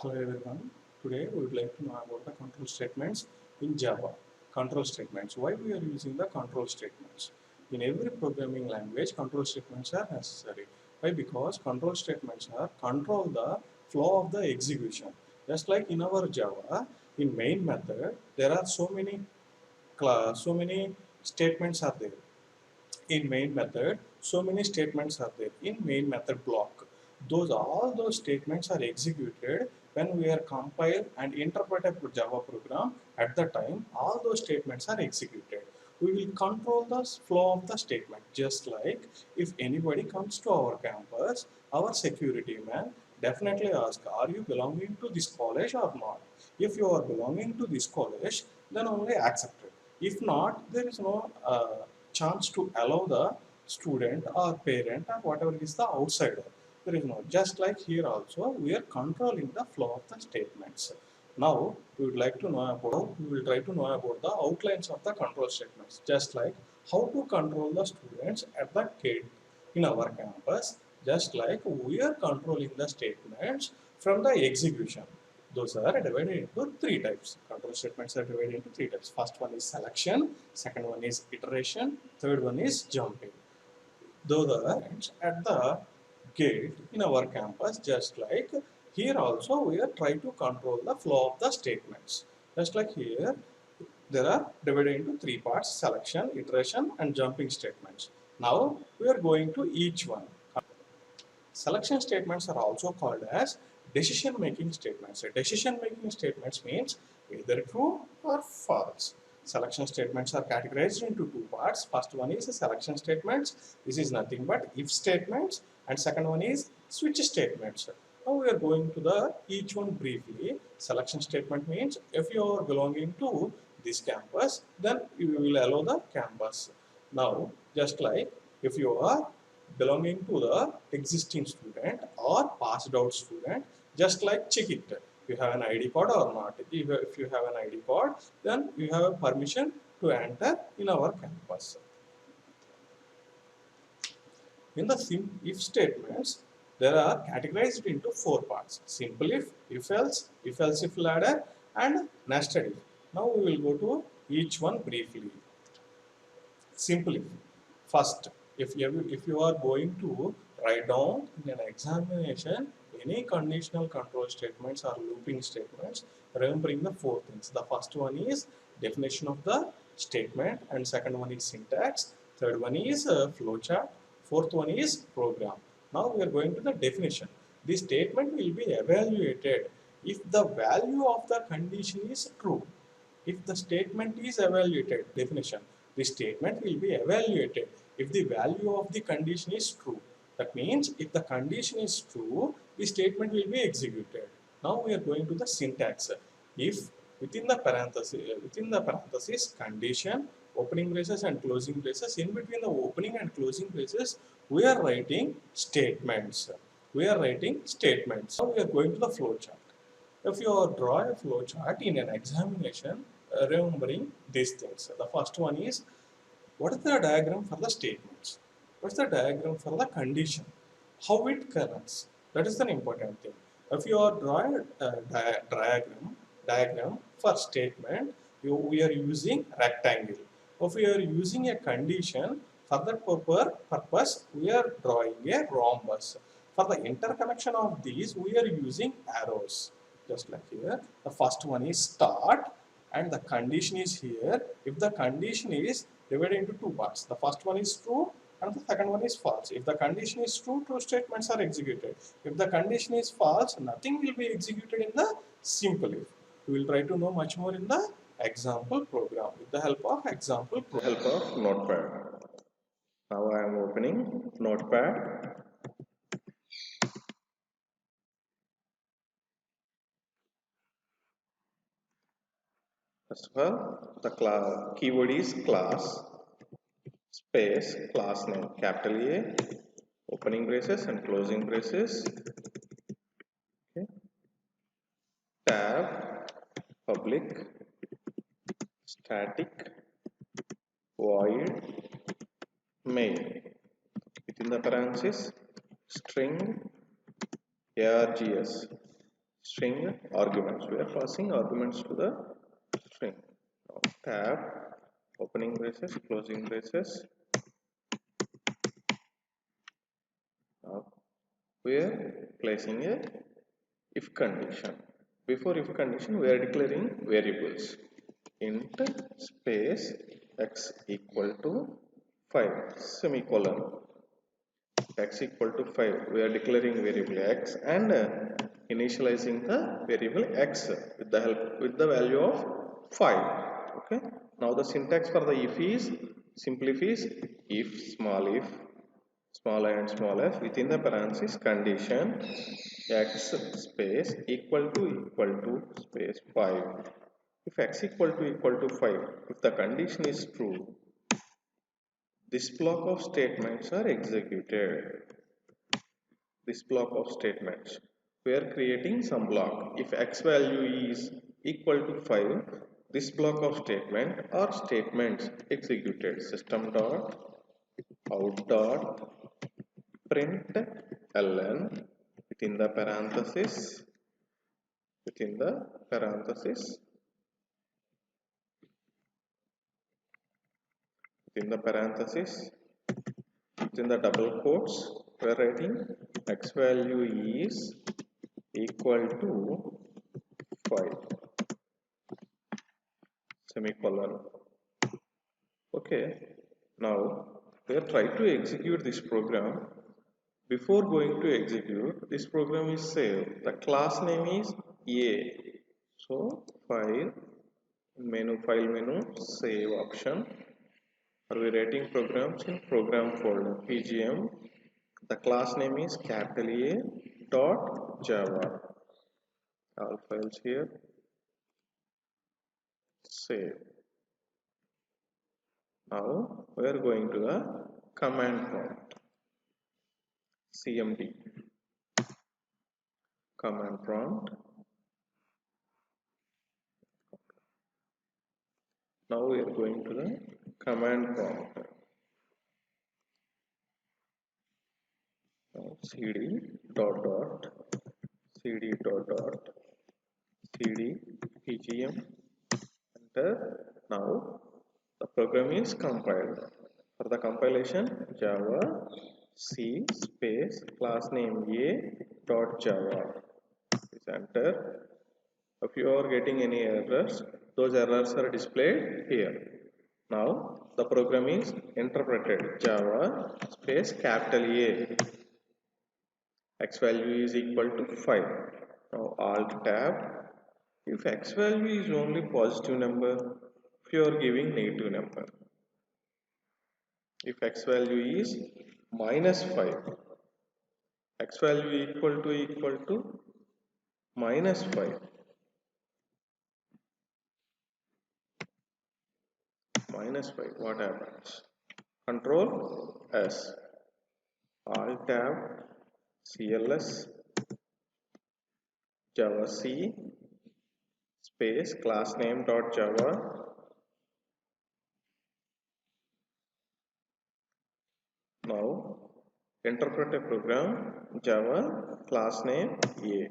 Hello everyone. Today we would like to know about the control statements in Java. Control statements. Why we are using the control statements? In every programming language, control statements are necessary. Why? Because control statements are control the flow of the execution. Just like in our Java, in main method, there are so many statements are there in main method. So many statements are there in main method block. All those statements are executed when we are compile and interpret a Java program. At the time all those statements are executed, we will control the flow of the statement. Just like if anybody comes to our campus, our security man definitely ask, are you belonging to this college or not? If you are belonging to this college, then only accept it. If not, there is no chance to allow the student or parent or whatever is the outsider. There is no. Just like here also, we are controlling the flow of the statements. Now we would like to know about, we will try to know about the outlines of the control statements. Just like how to control the students at the gate in our campus. Just like we are controlling the statements from the execution. Those are divided into three types. Control statements are divided into three types. First one is selection, second one is iteration, third one is jumping. Those are at the gate in our campus. Just like here also we are trying to control the flow of the statements. Just like here, there are divided into three parts: selection, iteration, and jumping statements. Now we are going to each one. Selection statements are also called as decision-making statements. Decision-making statements means either true or false. Selection statements are categorized into two parts. First one is selection statements. This is nothing but if statements, and second one is switch statements. Now we are going to the each one briefly. Selection statement means if you are belonging to this campus, then you will allow the campus. Now, just like if you are belonging to the existing student or passed out student, just like check it, you have an ID card or not. If you have an ID card, then you have permission to enter in our campus. In the if statements, there are categorized into four parts: simple if else if ladder, and nested if. Now we will go to each one briefly. Simple if. First, if you are going to write down in an examination any conditional control statements or looping statements, remembering the four things. The first one is definition of the statement, and second one is syntax, third one is flowchart, fourth one is program. Now we are going to the definition. The statement will be evaluated if the value of the condition is true. If the statement is evaluated, definition, the statement will be evaluated if the value of the condition is true. That means if the condition is true, the statement will be executed. Now we are going to the syntax. If within the parenthesis condition, opening braces and closing braces, in between the opening and closing braces, we are writing statements. We are writing statements. Now we are going to the flowchart. If you draw a flow chart in an examination, remembering these things. The first one is, what is the diagram for the statements? What's the diagram for the condition? How it connects? That is an important thing. If you are drawing a diagram for statement, we are using rectangle. If we are using a condition, for that purpose, we are drawing a rhombus. For the interconnection of these, we are using arrows. Just like here, the first one is start, and the condition is here. If the condition is divided into two parts, the first one is true and the second one is false. If the condition is true, true statements are executed. If the condition is false, nothing will be executed in the simple if. We will try to know much more in the example program with the help of example program. Help of Notepad. Now I am opening Notepad. First of all, the keyword is class, space, class name, capital A, opening braces and closing braces, okay. Tab, public, static, void, main. Within the parenthesis, string, args, string arguments. We are passing arguments to the string. Now tab, opening braces, closing braces. Now we are placing a if condition. Before if condition, we are declaring variables. Int space x equal to 5 semicolon. X equal to 5. We are declaring variable x and initializing the variable x with the help with the value of 5. Okay. Now the syntax for the if is simply if small I and small f within the parenthesis condition x space equal to space 5. If x equal to 5, if the condition is true, this block of statements are executed. This block of statements. We are creating some block. If x value is equal to 5, this block of statement or statements executed. System dot out dot print ln within the parenthesis within the parenthesis within the parenthesis within the double quotes we are writing x value is equal to 5 semicolon. Okay, now we are trying to execute this program. Before going to execute, this program is saved. The class name is A. So file menu save option. Are we writing programs in program folder pgm? The class name is capital A dot java. All files here. Save. Now we are going to the command prompt. CMD command prompt. Now we are going to the command prompt. Now cd dot cd pgm. Enter. Now the program is compiled. For the compilation, Java C space class name A dot Java is enter. If you are getting any errors, those errors are displayed here. Now the program is interpreted. Java space capital A x value is equal to 5. Now alt tab. If x value is only positive number, if you are giving negative number. If x value is minus 5, x value equal to minus 5. Minus 5, what happens? Control S, Alt tab, CLS, Java C, space class name dot Java. Now interpret a program Java class name A.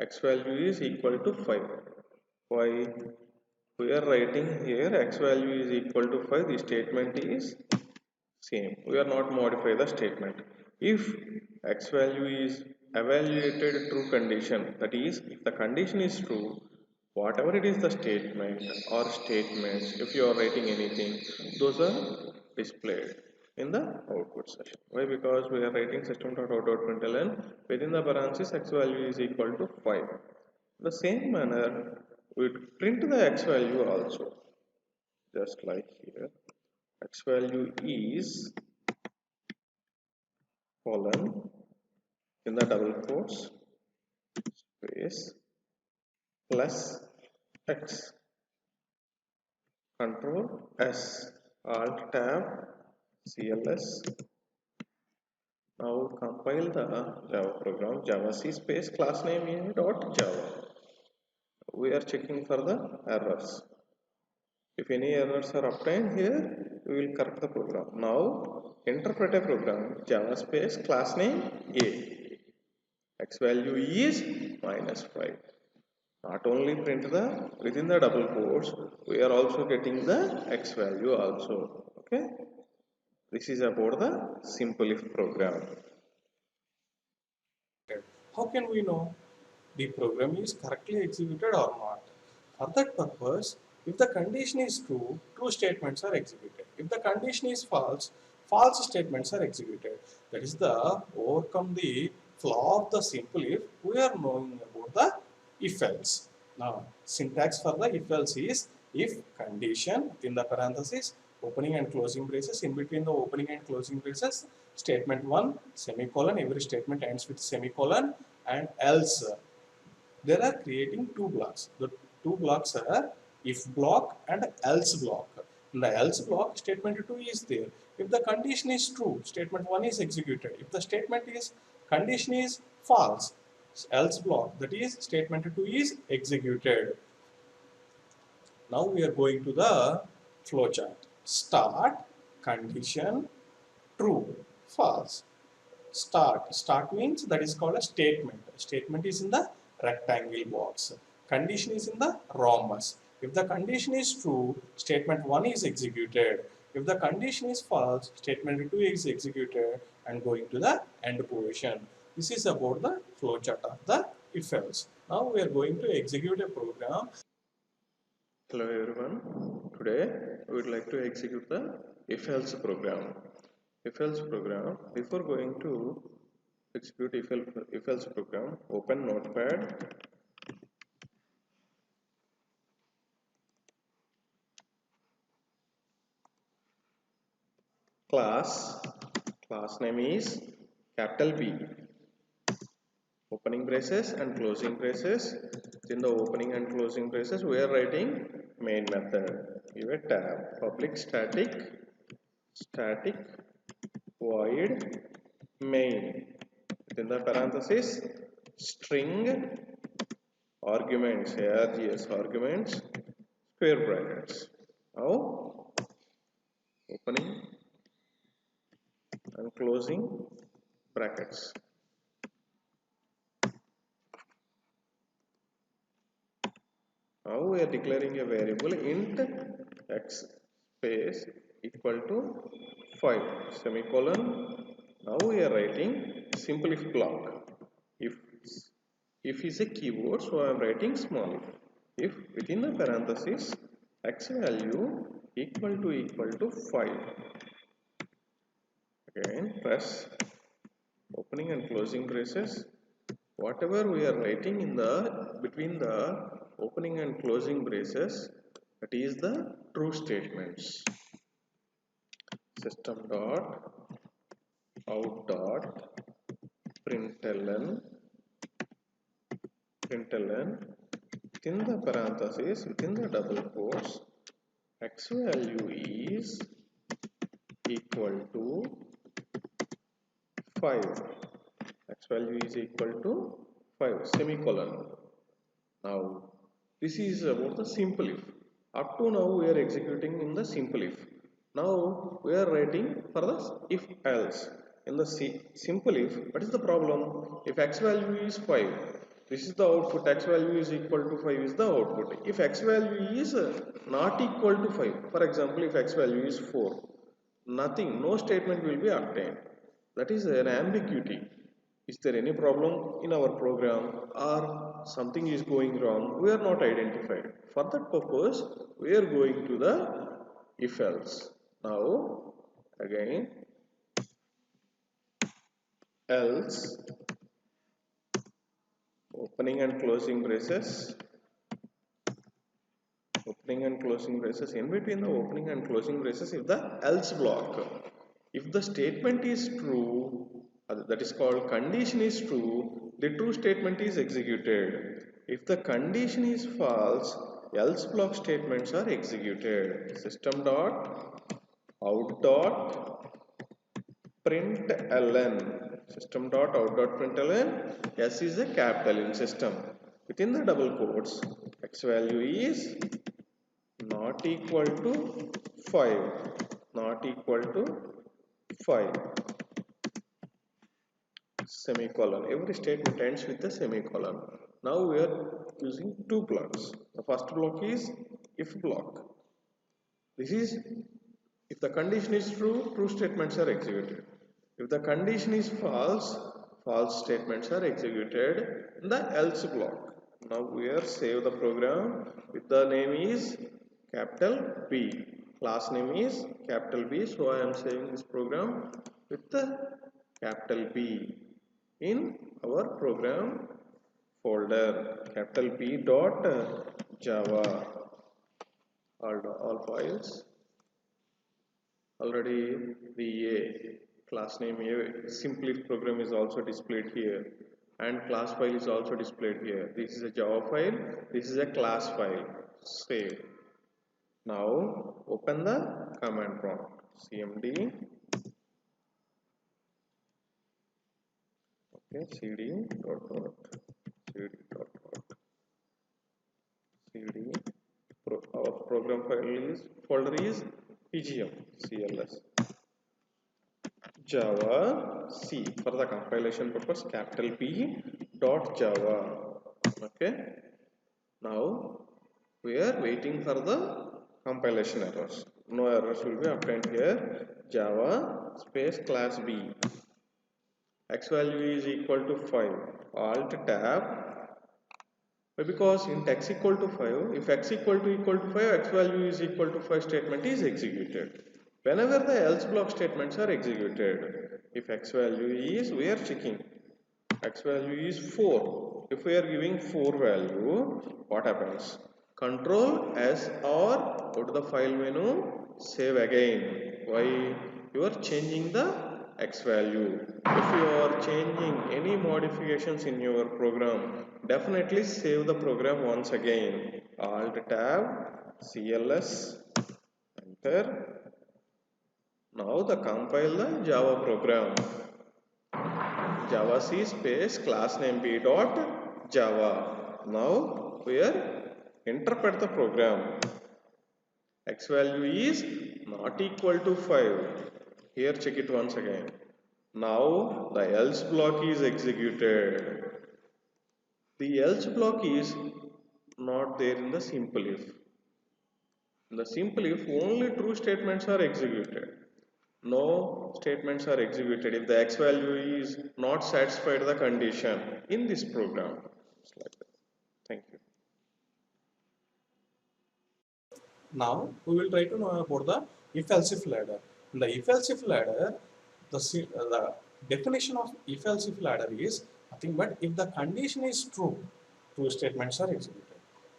X value is equal to 5. Why? We are writing here x value is equal to 5. The statement is same. We are not modify the statement. If x value is evaluated true condition, that is, if the condition is true, whatever it is the statement or statements, if you are writing anything, those are displayed in the output section. Why? Because we are writing system.out.println within the parenthesis x value is equal to 5. The same manner we print the x value also, just like here. X value is colon in the double quotes space plus x. Control S, Alt tab, CLS. Now compile the Java program Java C space class name A dot Java. We are checking for the errors. If any errors are obtained here, we will correct the program. Now interpret a program Java space class name A. X value is minus 5. Not only print the within the double quotes, we are also getting the x value also. Okay, this is about the simple if program. How can we know the program is correctly executed or not? For that purpose, if the condition is true, true statements are executed. If the condition is false, false statements are executed. That is the overcome the flaw of the simple if. We are knowing about the if else. Now, syntax for the if else is if condition within the parenthesis, opening and closing braces, in between the opening and closing braces, statement 1 semicolon, every statement ends with semicolon, and else. There are creating two blocks. The two blocks are if block and else block. In the else block, statement 2 is there. If the condition is true, statement 1 is executed. If the statement is condition is false, else block, that is statement 2 is executed. Now we are going to the flowchart. Start, condition, true, false. Start means that is called a statement. Statement is in the rectangle box. Condition is in the rhombus. If the condition is true, statement 1 is executed. If the condition is false, statement 2 is executed and going to the end position. This is about the flowchart of the if else. Now we are going to execute a program. Hello everyone, today we would like to execute the if else program. If else program, before going to execute if else program, open notepad, class name is capital B, opening braces and closing braces. In the opening and closing braces we are writing main method. Give a tab, public static void main, within the parenthesis string arguments, args arguments, square brackets. Now opening and closing brackets. Now we are declaring a variable int x space equal to 5 semicolon. Now we are writing simple if block. If is a keyword, so I am writing small if. If within the parenthesis x value equal to 5. Again press opening and closing braces. Whatever we are writing in the between the opening and closing braces, that is the true statements. System dot out dot println within the parenthesis, within the double quotes, x value is equal to 5. X value is equal to 5 semicolon. Now this is about the simple if. Up to now we are executing in the simple if. Now we are writing for the if else. In the simple if, what is the problem? If x value is 5, this is the output, x value is equal to 5 is the output. If x value is not equal to 5, for example if x value is 4, nothing, no statement will be obtained. That is an ambiguity. Is there any problem in our program or something is going wrong? We are not identified. For that purpose, we are going to the if else. Now again else opening and closing braces, opening and closing braces, in between the opening and closing braces is the else block. If the statement is true, that is called condition is true, the true statement is executed. If the condition is false, else block statements are executed. System dot out dot println, system dot out dot println, s is a capital in system. Within the double quotes, x value is not equal to 5, not equal to 5 semicolon. Every statement ends with a semicolon. Now we are using two blocks. The first block is if block. This is if the condition is true, true statements are executed. If the condition is false, false statements are executed in the else block. Now we are save the program with the name is capital B. Class name is capital B. So I am saving this program with the capital B in our program folder capital B dot Java. All files already the class name A simply program is also displayed here and class file is also displayed here. This is a Java file, this is a class file. Save. Now open the command prompt cmd cd our program file is folder is pgm cls Java C for the compilation purpose capital P dot Java. Okay. Now we are waiting for the compilation errors. No errors will be obtained here. Java space class B. X value is equal to 5. Alt tab. Because int x equal to 5, if x equal to 5, x value is equal to 5 statement is executed. Whenever the else block statements are executed, if x value is, we are checking, x value is 4. If we are giving 4 value, what happens? Control S or go to the file menu, save again. Why? You are changing the x value. If you are changing any modifications in your program, definitely save the program once again. Alt tab, CLS, enter. Now the compile the Java program. Java C space class name B dot Java. Now we are interpret the program. X value is not equal to 5. Here check it once again. Now the else block is executed. The else block is not there in the simple if. In the simple if only true statements are executed. No statements are executed if the x value is not satisfied the condition in this program. It's like that. Thank you. Now we will try to know about the if-else-if ladder. In the if-else-if ladder, the definition of if-else-if ladder is nothing but if the condition is true, true statements are executed.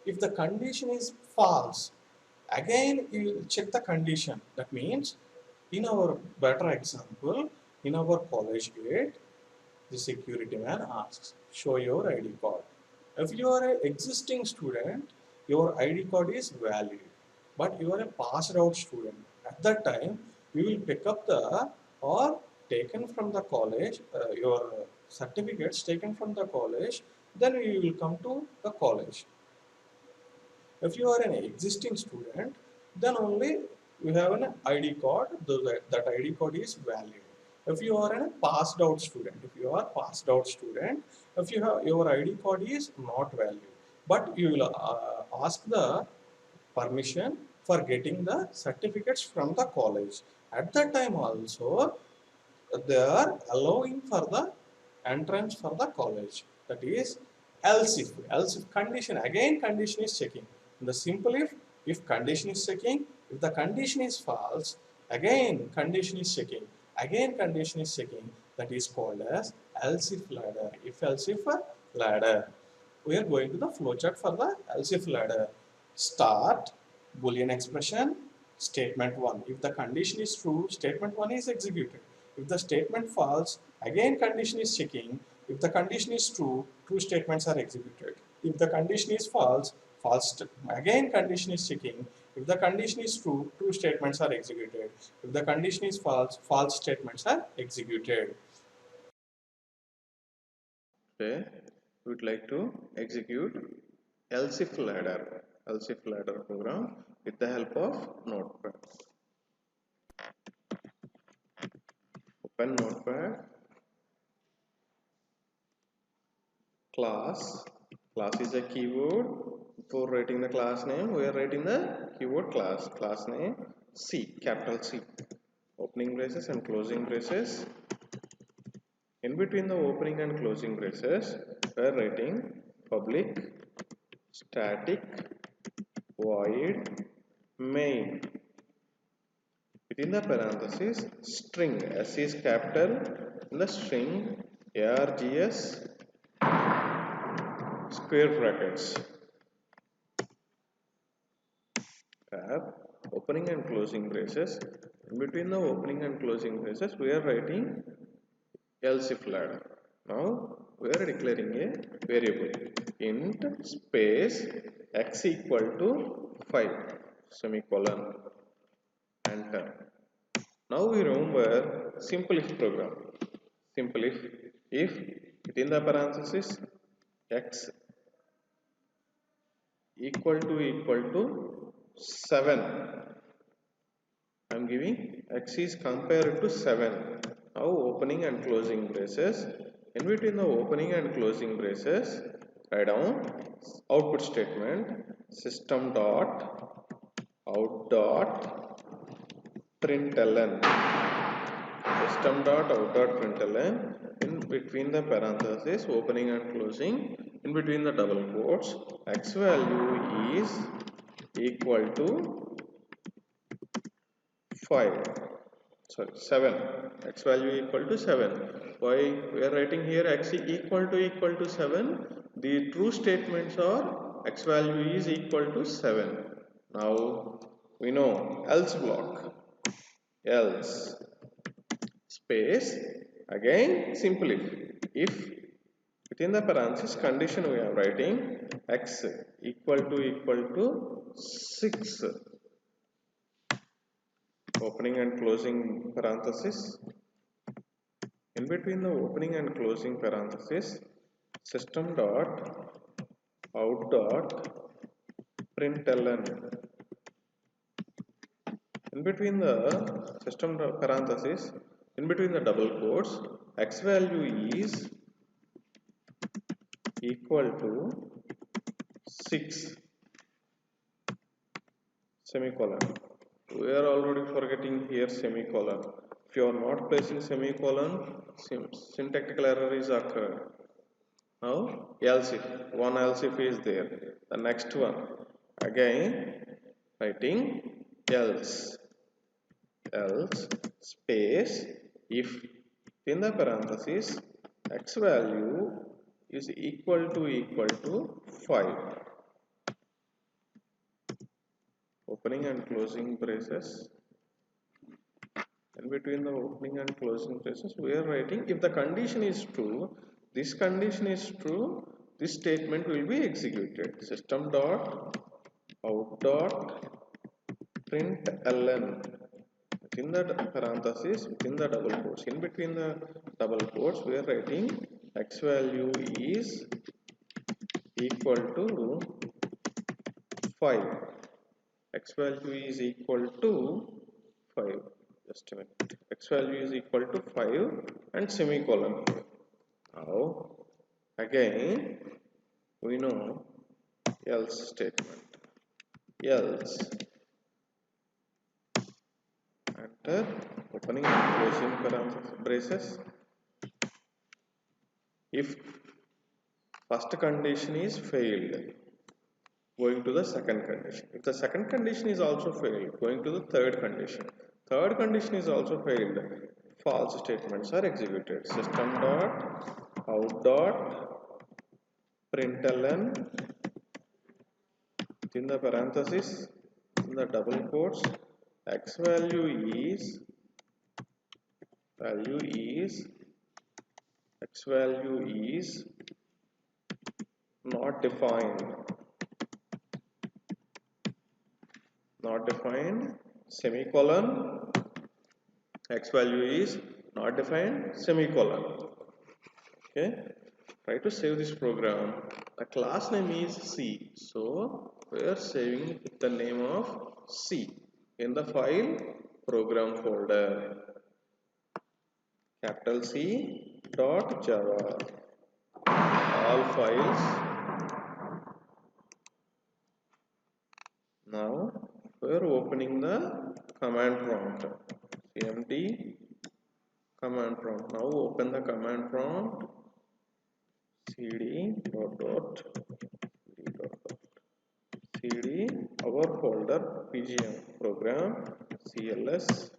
If the condition is false, again you will check the condition. That means in our better example, in our college gate, the security man asks, show your ID card. If you are an existing student, your ID card is valid, but you are a passed out student. At that time, you will pick up the or taken from the college, your certificates taken from the college, then you will come to the college. If you are an existing student, then only you have an ID card, that ID card is valid. If you are a passed out student, if you have your ID card is not valid, but you will ask the permission for getting the certificates from the college. At that time also, they are allowing for the entrance for the college. That is else if condition, again condition is checking. In the simple if condition is checking, if the condition is false, again condition is checking, again condition is checking. That is called as else if ladder. If else if ladder. We are going to the flowchart for the else if ladder. Start Boolean expression statement 1. If the condition is true, statement 1 is executed. If the statement false, again condition is checking. If the condition is true, true statements are executed. If the condition is false, again condition is checking. If the condition is true, true statements are executed. If the condition is false, false statements are executed. Okay, we would like to execute else if ladder program with the help of Notepad. Open Notepad, class Class is a keyword. Before writing the class name, we are writing the keyword class. Class name C, capital C. Opening braces and closing braces. In between the opening and closing braces, we are writing public static void main. Within the parenthesis, string. S is capital. In the string, args square brackets. Tab, opening and closing braces. In between the opening and closing braces, we are writing else if ladder. Now we are declaring a variable int space x equal to 5 semicolon, enter. Now we remember simple if program. Simple if within the parenthesis x equal to 7, I am giving x is compared to 7. Now opening and closing braces. In between the opening and closing braces, write down output statement system dot out dot println. System dot out dot println. In between the parentheses, opening and closing, in between the double quotes, x value is equal to 7. X value equal to 7. Why we are writing here x equal to 7? The true statements are x value is equal to 7. Now we know else block. Else space, again simple if within the parenthesis condition we are writing x equal to 6, opening and closing parenthesis. In between the opening and closing parenthesis, system dot out dot println. In between the system dot parenthesis, in between the double quotes, x value is equal to 6 semicolon. We are already forgetting here semicolon. If you are not placing semicolon, syntactical error is occurred. Now else if, one else if is there. The next one, again writing else space if in the parenthesis x value is equal to 5. Opening and closing braces. In between the opening and closing braces, we are writing if the condition is true, this condition is true, this statement will be executed. System dot out dot println within the parenthesis, within the double quotes. In between the double quotes, we are writing x value is equal to 5. X value is equal to 5. Just a minute. X value is equal to 5 and semicolon. Now, again, we know else statement. Else, enter, opening and closing parenthesis braces. If first condition is failed, going to the second condition. If the second condition is also failed, going to the third condition. Third condition is also failed, false statements are executed. System dot out dot println within the parenthesis, in the double quotes, x value is x value is not defined semicolon, x value is not defined semicolon. Okay, try to save this program. The class name is C, so we are saving the name of C in the file program folder, capital C dot Java. All files After opening the command prompt, cmd command prompt. Now open the command prompt, cd cd our folder pgm program cls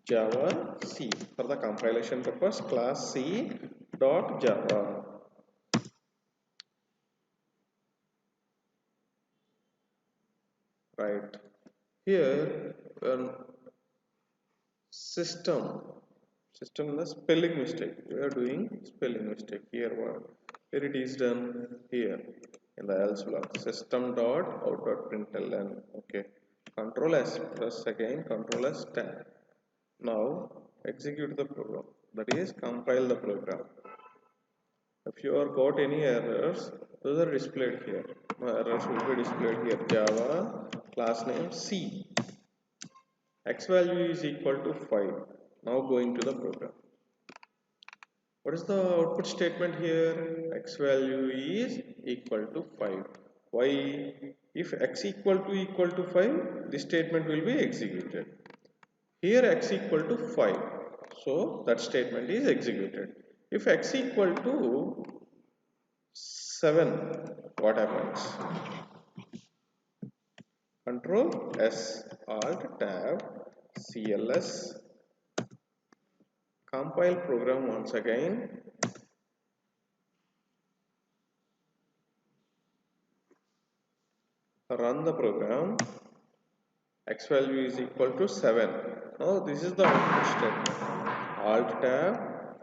java c. For the compilation purpose, class c dot java. Right here, system the spelling mistake, we are doing spelling mistake here. Where it is done here in the else block, system dot out dot println. Okay, control s, press again control s tab. Now execute the program, that is compile the program. If you are got any errors, those are displayed here. No, errors will be displayed here. Java class name c, x value is equal to 5. Now going to the program. What is the output statement here? X value is equal to 5. Why? If x equal to 5, this statement will be executed. Here x equal to 5, so that statement is executed. If x equal to 7, what happens? Control S Alt Tab CLS, compile program once again. Run the program. X value is equal to 7. Now this is the output statement. Alt Tab.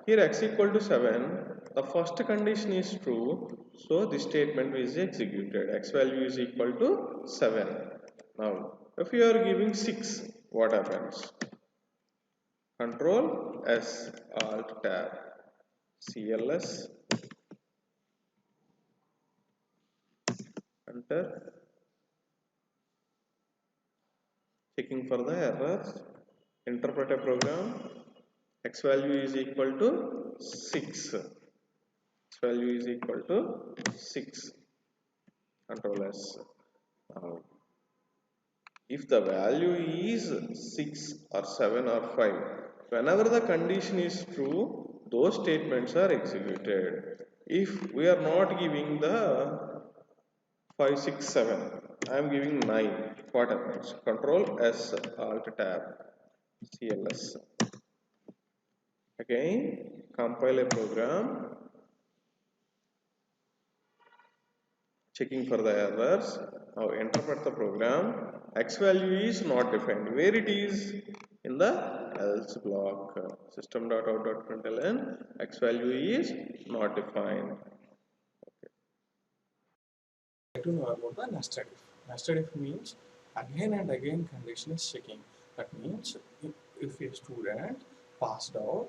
Here x equal to 7. The first condition is true, so this statement is executed. X value is equal to 7. Now if you are giving 6, what happens? Control S Alt Tab CLS, enter, checking for the errors, interpret a program. X value is equal to 6. X value is equal to 6. Control S. Now, if the value is 6 or 7 or 5, whenever the condition is true, those statements are executed. If we are not giving the 5, 6, 7, I am giving 9, what happens? Control S Alt Tab CLS. Again, compile a program, checking for the errors. Now interpret the program. X value is not defined. Where it is? In the else block. System.out.println, X value is not defined. To know about the nested if. Nested if means again and again condition is checking. That means if a student passed out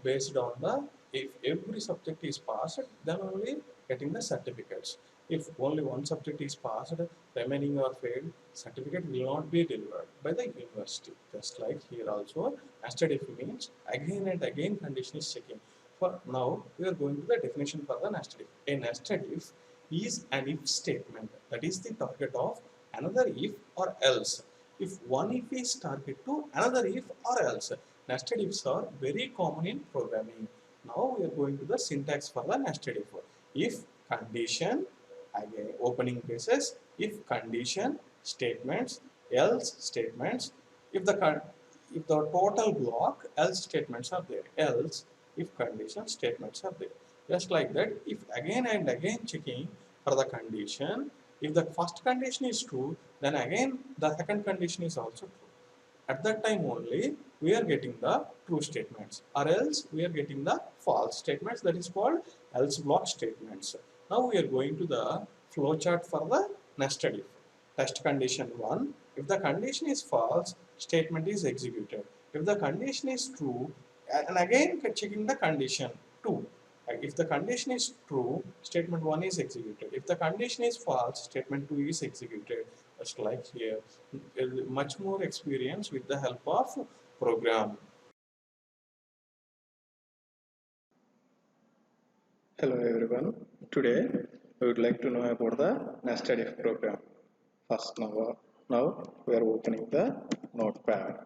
based on the, if every subject is passed, then only getting the certificates. If only one subject is passed, remaining or failed, certificate will not be delivered by the university. Just like here also, nested if means again and again condition is checking. For now, we are going to the definition for the nested if. A nested if is an if statement that is the target of another if or else. If one if is target to another if or else. Nested ifs are very common in programming. Now we are going to the syntax for the nested if. If condition, again opening braces, if condition statements, else statements. If the total block, else statements are there. Else if condition statements are there. Just like that, if again and again checking for the condition, if the first condition is true, then again the second condition is also true. At that time only we are getting the true statements, or else we are getting the false statements, that is called else block statements. Now we are going to the flowchart for the nested if. Test condition 1, if the condition is false, statement is executed. If the condition is true, and again checking the condition 2. If the condition is true, statement 1 is executed. If the condition is false, statement 2 is executed. Just like here, much more experience with the help of program. Hello everyone. Today we would like to know about the nested if program. First, now Now we are opening the notepad.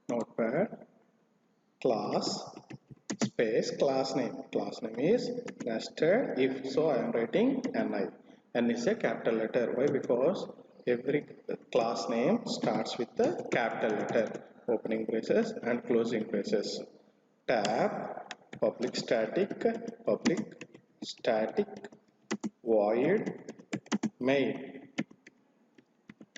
Notepad, class, space, class name. Class name is nested if, so I am writing ni. N is a capital letter. Why? Because every class name starts with the capital letter, opening braces and closing braces. Tab, public static void main,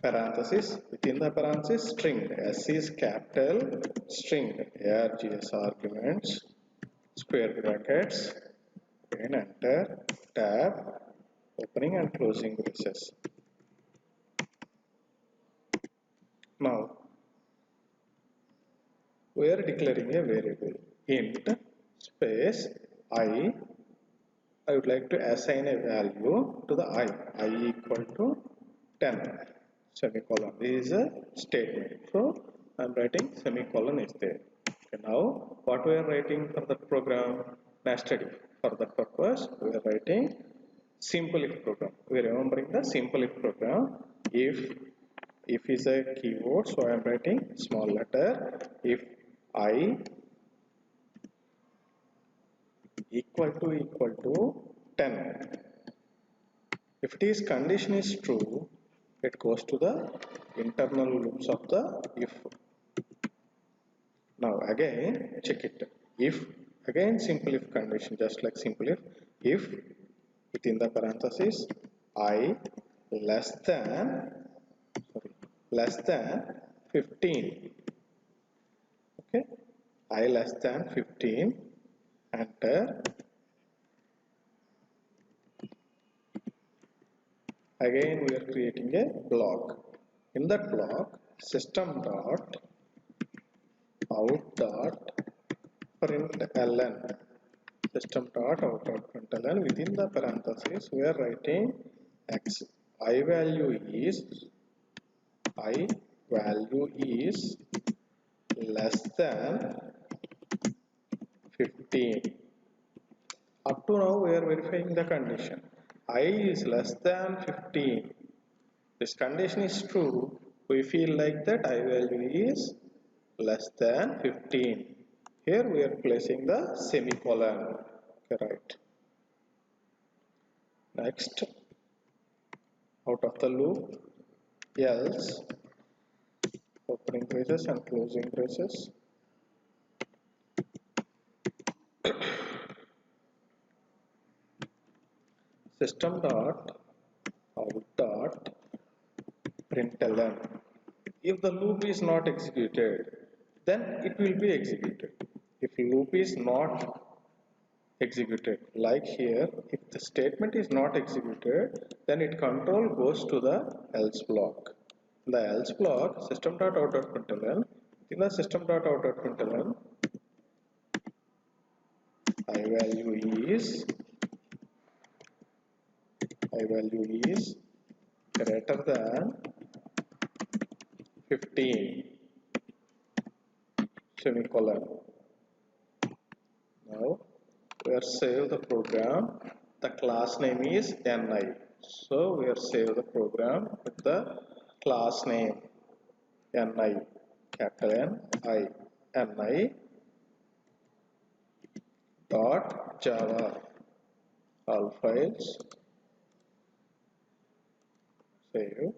parenthesis, within the parenthesis string. S is capital string, args arguments, square brackets, and enter, tab, opening and closing braces. Now we are declaring a variable int space I would like to assign a value to the I equal to 10, semicolon. This is a statement, so I am writing semicolon is there. Okay, now what we are writing for the program? Nested if. For that purpose we are writing simple if program. We are remembering the simple if program. If is a keyword, so I am writing small letter. If I equal to 10, if it is condition is true, it goes to the internal loops of the if. Now again check it. If, again simple if condition, just like simple if within the parenthesis I less than 15. Okay, I less than 15, enter. Again we are creating a block. In that block, system dot out dot println, system dot out dot println, within the parenthesis we are writing x, I value is less than 15. Up to now we are verifying the condition. I is less than 15. This condition is true. We feel like that I value is less than 15. Here we are placing the semicolon. Okay, right. Next, out of the loop, else, opening braces and closing braces. System dot out dot println. If the loop is not executed, then it will be executed. If loop is not executed, like here, if the statement is not executed, then it control goes to the else block. The else block, system dot out dot println, in the system dot out dot println, I value is greater than 15, semicolon. Now we are save the program. The class name is ni, so we are save the program with the class name ni, capital ni dot java, all files, save.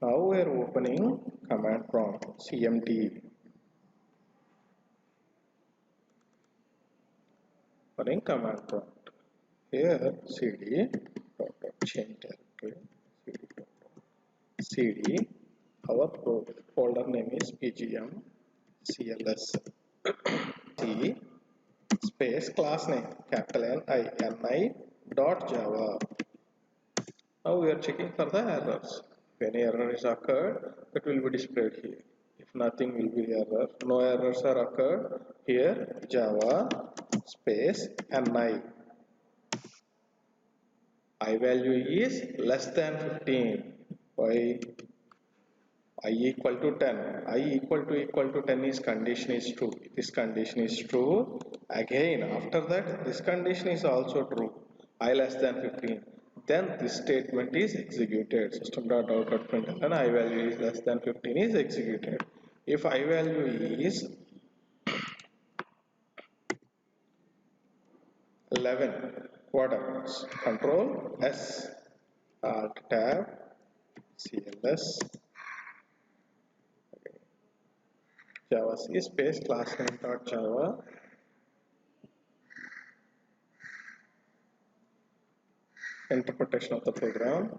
Now we are opening command prompt, cmd, running command prompt. Here cd change directory, cd, our folder name is pgm cls, c space class name capital ni dot java. Now we are checking for the errors. If any error is occurred, it will be displayed here. If nothing will be error, no errors are occurred, here java space ni, I value is less than 15. Why? I equal to 10. I equal to 10 is condition is true. If this condition is true, again after that this condition is also true. I less than 15. then this statement is executed. System.out.println I value is less than 15 is executed. If I value is 11, what happens? Control S, Alt Tab, CLS, Java C space class name dot Java. Interpretation of the program.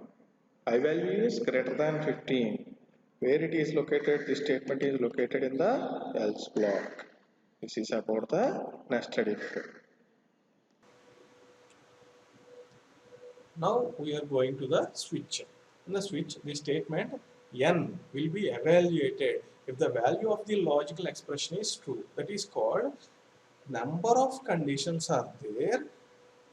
I value is greater than 15. Where it is located? This statement is located in the else block. This is about the nested if. Now we are going to the switch. In the switch, the statement n will be evaluated if the value of the logical expression is true. That is called number of conditions are there.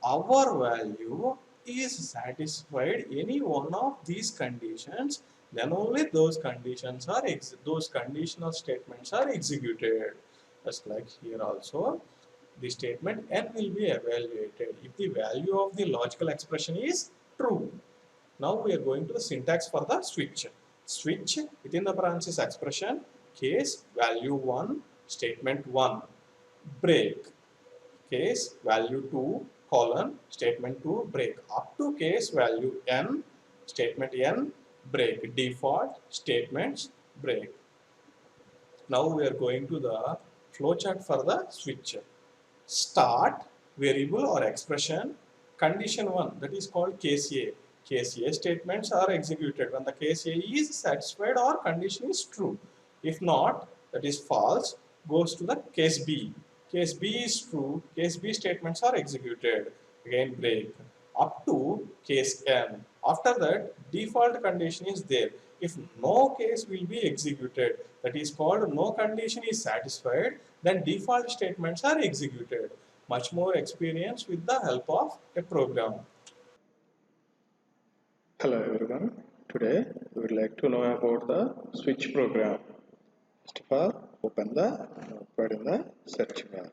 Our value is satisfied any one of these conditions, then only those conditions are those conditional statements are executed. Just like here also, the statement n will be evaluated if the value of the logical expression is true. Now we are going to the syntax for the switch. Switch within the parenthesis expression, case value 1, statement 1, break, case value 2, colon, statement 2, break, up to case value n, statement n, break, default statements, break. Now we are going to the flowchart for the switch. Start variable or expression, condition 1, that is called case A. Case A statements are executed when the case A is satisfied or condition is true. If not, that is false, goes to the case B. Case B is true, case B statements are executed. Again break up to case N. After that, default condition is there. If no case will be executed, that is called no condition is satisfied, then default statements are executed. Much more experience with the help of a program. Hello everyone. Today we would like to know about the switch program. First of all, open the notepad in the search bar.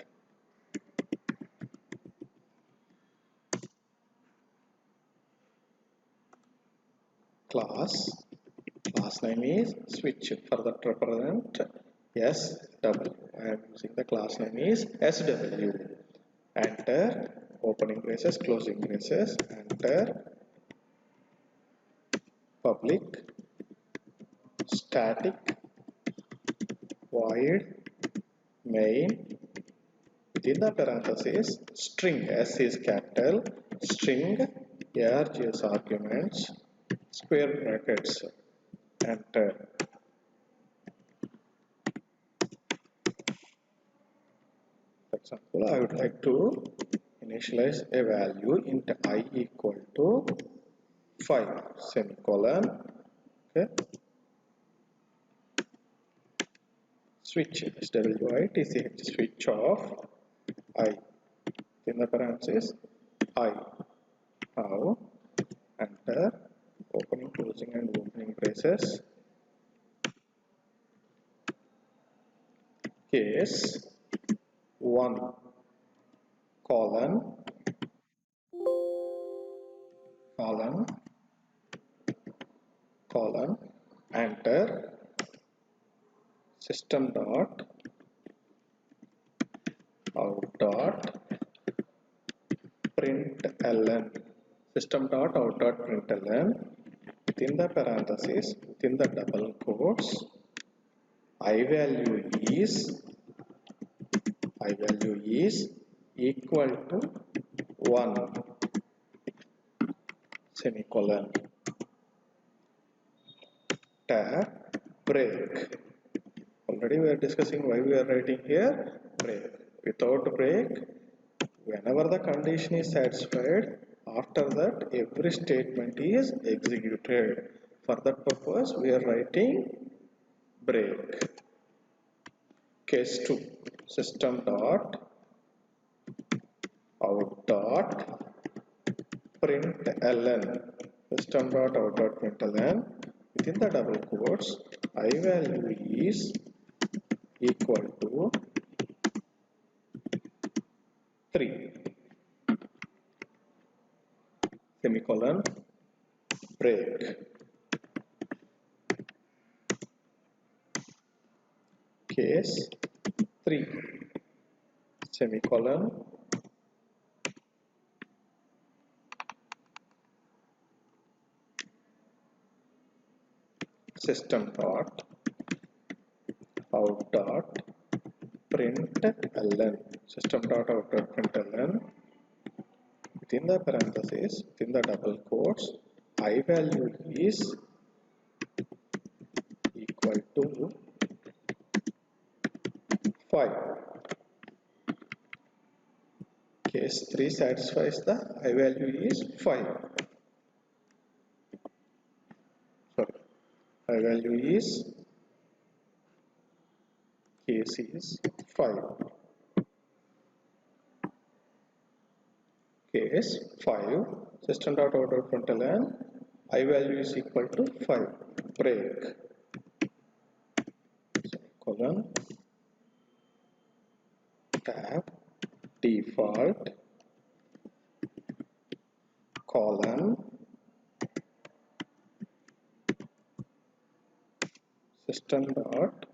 Class name is switch. For that represent SW. I am using the class name is SW. Enter opening braces, closing braces, enter public static void main within the parenthesis string. S is capital, string args arguments, square brackets, enter. For example, I would like to initialize a value int I equal to 5 semicolon. Okay. Switch switch switch of I in the parenthesis I. Now enter opening, closing and opening braces, case 1 colon enter system dot out dot println within the parenthesis within the double quotes I value is equal to 1 semicolon. Tab break. Already we are discussing why we are writing here break. Without break, whenever the condition is satisfied, after that every statement is executed. For that purpose we are writing break. Case 2 system dot out dot println within the double quotes I value is equal to 3 semicolon, break. Case 3, semicolon, system dot out dot println, system dot out dot println, within the parenthesis, within the double quotes, I value is equal to 5. Case 3 satisfies the I value is 5. Sorry, I value is, case is 5. Case 5, system dot out dot println, I value is equal to 5. Break, colon, tab, default, colon, system dot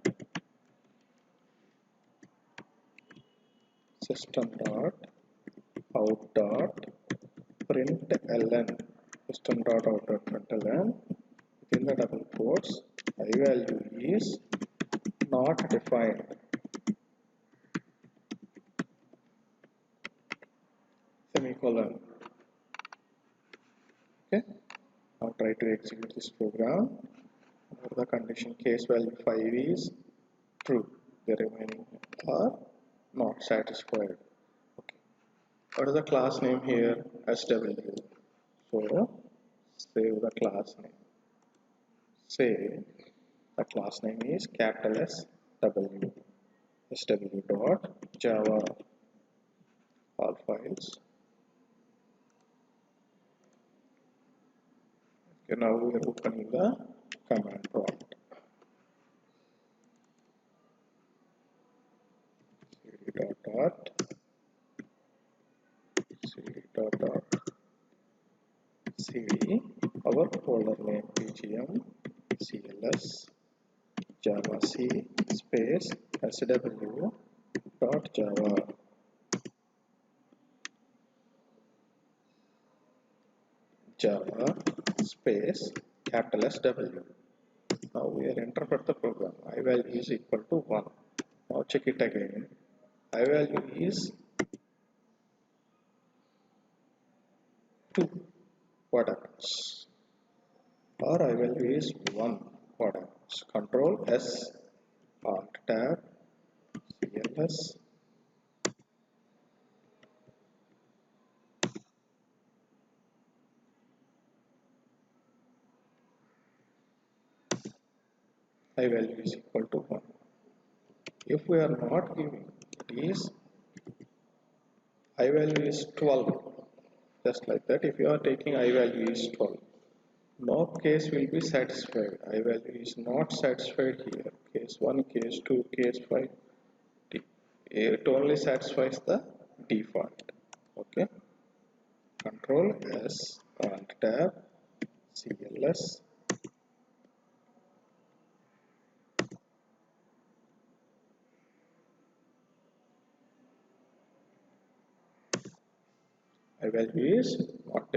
out dot println, system dot out dot println, within the double quotes, I value is not defined, semicolon. Okay, now try to execute this program. For the condition case value 5 is true, the remaining are not satisfied. Okay, what is the class name here? SW. So save the class name. Say the class name is capital SW, SW dot Java, all files. Okay, now we are opening the command prompt. cd, our folder name pgm cls java c space sw dot java, java space capital SW. Now we are interpret the program. I value is equal to 1. Now check it again. I value is 2. What happens? Or I value is 1. What happens? Control S, Alt Tab, CLS, I value is equal to 1. If we are not giving, it is I value is 12. Just like that, if you are taking I value is 12, no case will be satisfied. I value is not satisfied here. Case 1, case 2, case 5. It only satisfies the default. Okay. Control S, Alt Tab, CLS, I value is not